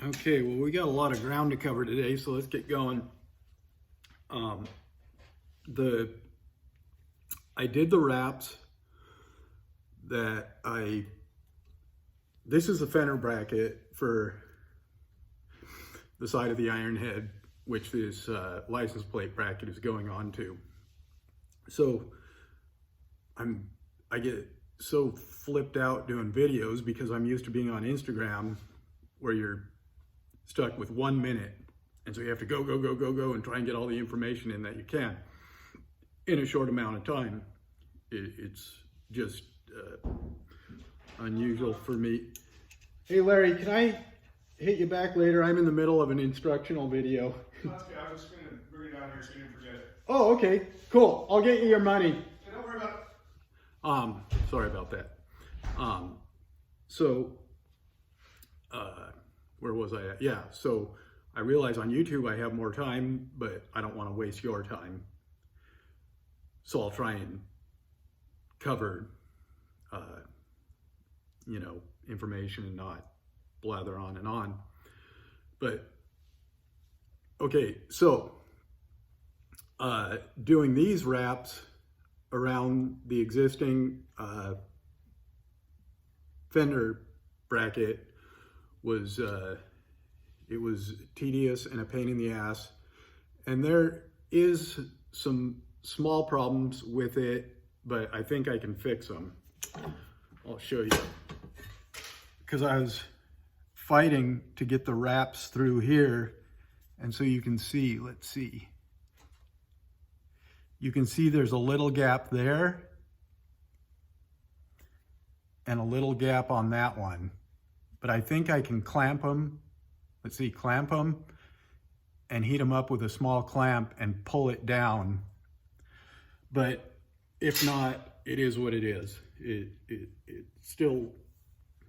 Okay, well, we got a lot of ground to cover today, so let's get going. The I did the wraps this is the fender bracket for the side of the iron head, which this license plate bracket is going on to. So I get so flipped out doing videos because I'm used to being on Instagram where you're stuck with 1 minute. And so you have to go, and try and get all the information in that you can in a short amount of time. It's just unusual for me. Hey Larry, can I hit you back later? I'm in the middle of an instructional video. That's good. I was just going to bring it down here so you didn't forget it. Oh, okay, cool. I'll get you your money. Yeah, don't worry about it. Sorry about that. Where was I at? Yeah, so I realize on YouTube I have more time, but I don't want to waste your time. So I'll try and cover, information and not blather on and on. But, okay, so doing these wraps around the existing fender bracket was it was tedious and a pain in the ass, and there is some small problems with it, but I think I can fix them. I'll show you, because I was fighting to get the wraps through here, and so you can see, let's see, you can see there's a little gap there and a little gap on that one. But I think I can clamp them. Let's see, clamp them and heat them up with a small clamp and pull it down. But if not, it is what it is. It still,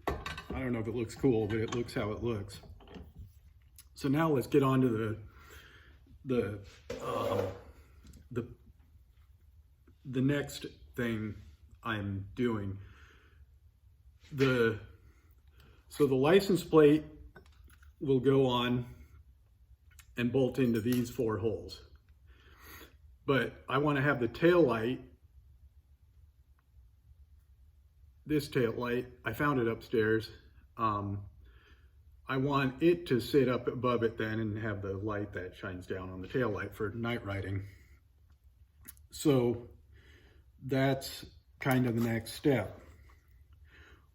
I don't know if it looks cool, but it looks how it looks. So now let's get on to the next thing I'm doing. So the license plate will go on and bolt into these 4 holes. But I want to have the tail light, this tail light, I found it upstairs. I want it to sit up above it then and have the light that shines down on the tail light for night riding. So that's kind of the next step.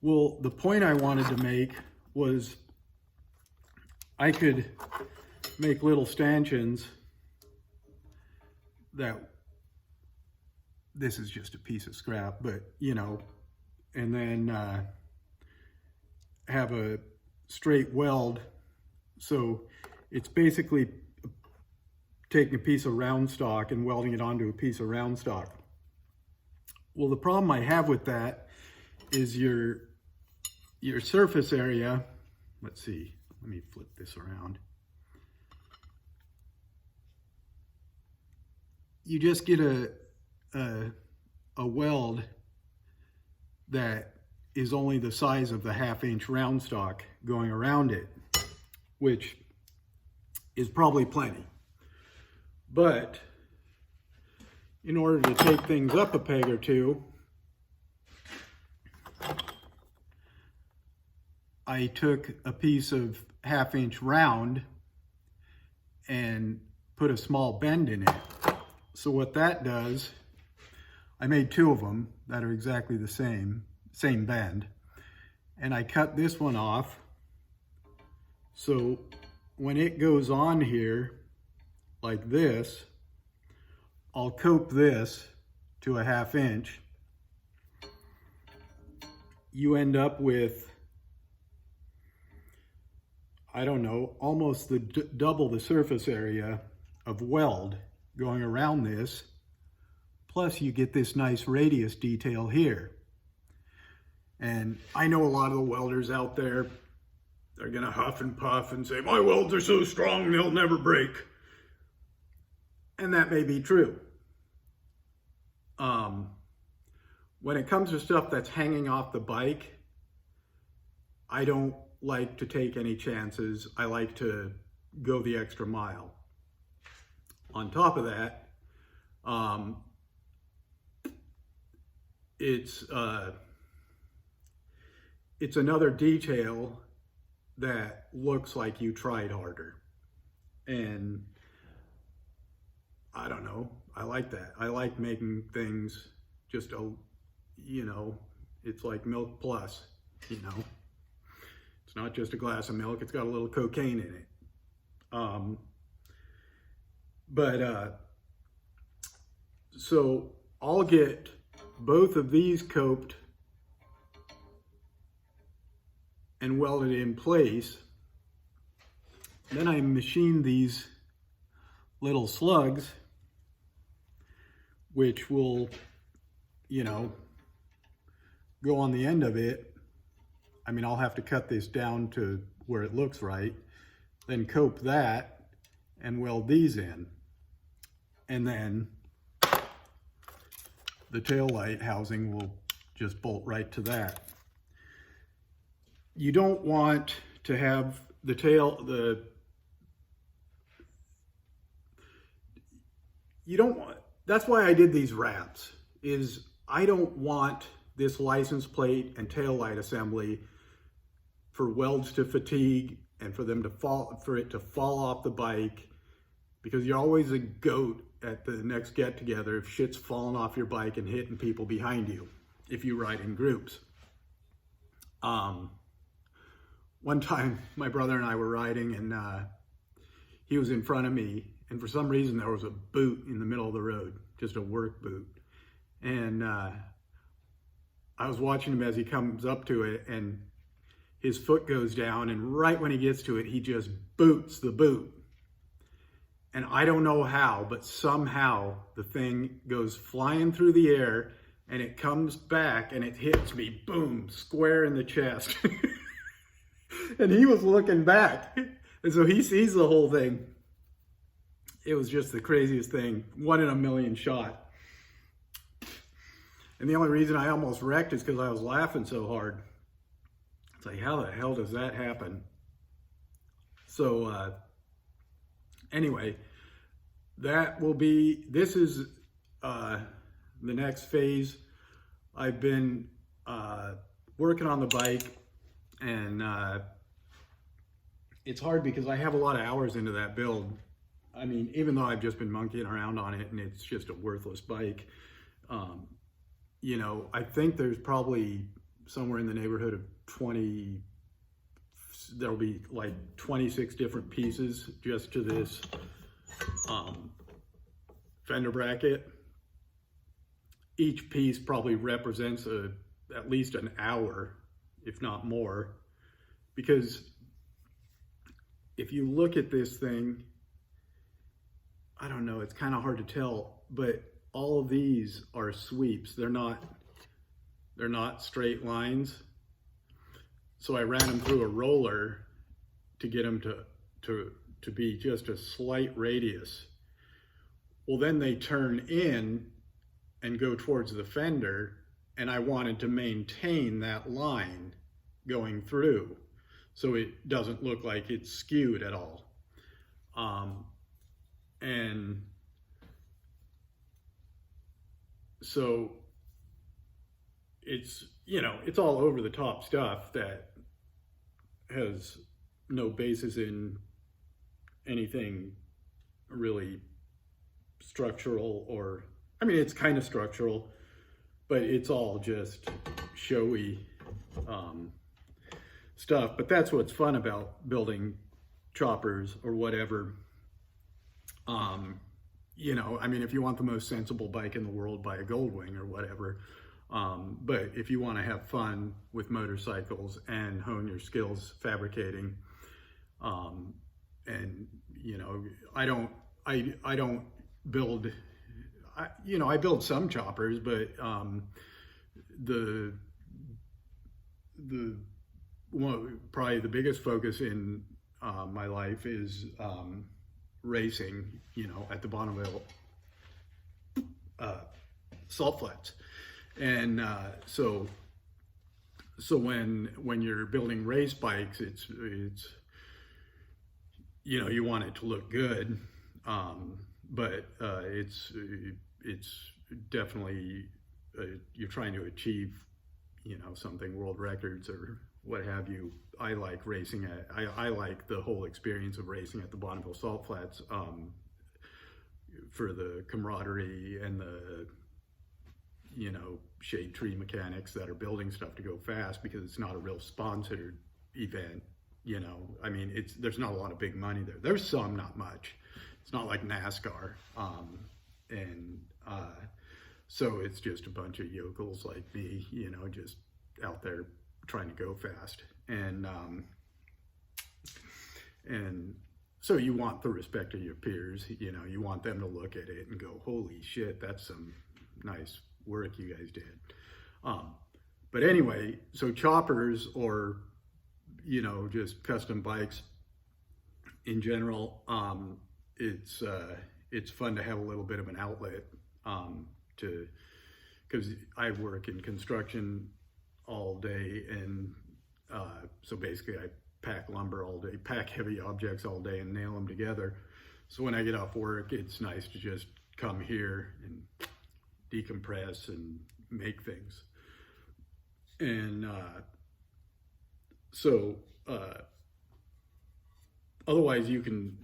Well, the point I wanted to make was I could make little stanchions that, this is just a piece of scrap, but and then have a straight weld. So it's basically taking a piece of round stock and welding it onto a piece of round stock. Well, the problem I have with that is your surface area. Let's see, let me flip this around. You just get a weld that is only the size of the 1/2 inch round stock going around it, which is probably plenty. But in order to take things up a peg or two, I took a piece of 1/2 inch round and put a small bend in it. So what that does, I made 2 of them that are exactly the same bend. And I cut this one off. So when it goes on here like this, I'll cope this to a 1/2 inch. You end up with, I don't know, almost double the surface area of weld going around this. Plus you get this nice radius detail here. And I know a lot of the welders out there, they're gonna huff and puff and say, my welds are so strong, they'll never break. And that may be true. When it comes to stuff that's hanging off the bike, I don't like to take any chances. I like to go the extra mile. On top of that, it's another detail that looks like you tried harder. And I don't know, I like that. I like making things just it's like Milk Plus, It's not just a glass of milk, it's got a little cocaine in it. So I'll get both of these coped and welded in place. Then I machine these little slugs, which will, go on the end of it. I mean, I'll have to cut this down to where it looks right, then cope that and weld these in. And then the tail light housing will just bolt right to that. You don't want to have that's why I did these wraps, is I don't want this license plate and tail light assembly for welds to fatigue and for it to fall off the bike, because you're always a goat at the next get together if shit's falling off your bike and hitting people behind you if you ride in groups. One time my brother and I were riding, and he was in front of me, and for some reason there was a boot in the middle of the road, just a work boot. And I was watching him as he comes up to it, and his foot goes down, and right when he gets to it, he just boots the boot. And I don't know how, but somehow the thing goes flying through the air, and it comes back and it hits me, boom, square in the chest. And he was looking back, and so he sees the whole thing. It was just the craziest thing, 1 in a million shot. And the only reason I almost wrecked is because I was laughing so hard. It's like, how the hell does that happen? So anyway, this is the next phase. I've been working on the bike, and it's hard because I have a lot of hours into that build. I mean, even though I've just been monkeying around on it and it's just a worthless bike, I think there's probably somewhere in the neighborhood of 20, there'll be like 26 different pieces just to this fender bracket. Each piece probably represents at least an hour, if not more, because if you look at this thing, I don't know, it's kind of hard to tell, but all of these are sweeps. They're not straight lines. So I ran them through a roller to get them to be just a slight radius. Well, then they turn in and go towards the fender, and I wanted to maintain that line going through so it doesn't look like it's skewed at all. And so it's all over the top stuff that has no basis in anything really structural, or, I mean, it's kind of structural, but it's all just showy stuff. But that's what's fun about building choppers or whatever. I mean, if you want the most sensible bike in the world, buy a Goldwing or whatever. But if you want to have fun with motorcycles and hone your skills fabricating, and I don't build, I build some choppers, but the one, probably the biggest focus in my life is racing, at the Bonneville salt flats. And so So when you're building race bikes, it's you know, you want it to look good, but it's definitely you're trying to achieve, you know, something, world records or what have you. I like racing at I like the whole experience of racing at the Bonneville Salt Flats, for the camaraderie and the, you know, shade tree mechanics that are building stuff to go fast, because it's not a real sponsored event. You know, I mean, there's not a lot of big money there. There's some, not much. It's not like NASCAR. So it's just a bunch of yokels like me, you know, just out there trying to go fast. And so you want the respect of your peers, you know, you want them to look at it and go, holy shit, that's some nice work you guys did. But anyway, so choppers, or, you know, just custom bikes in general, it's fun to have a little bit of an outlet, because I work in construction all day, and so basically I pack lumber all day, pack heavy objects all day and nail them together. So when I get off work, it's nice to just come here and decompress and make things. And otherwise you can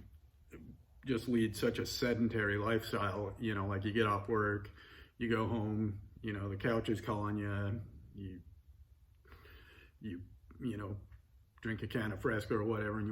just lead such a sedentary lifestyle, you know, like you get off work, you go home, you know, the couch is calling you, you know, drink a can of Fresca or whatever, and you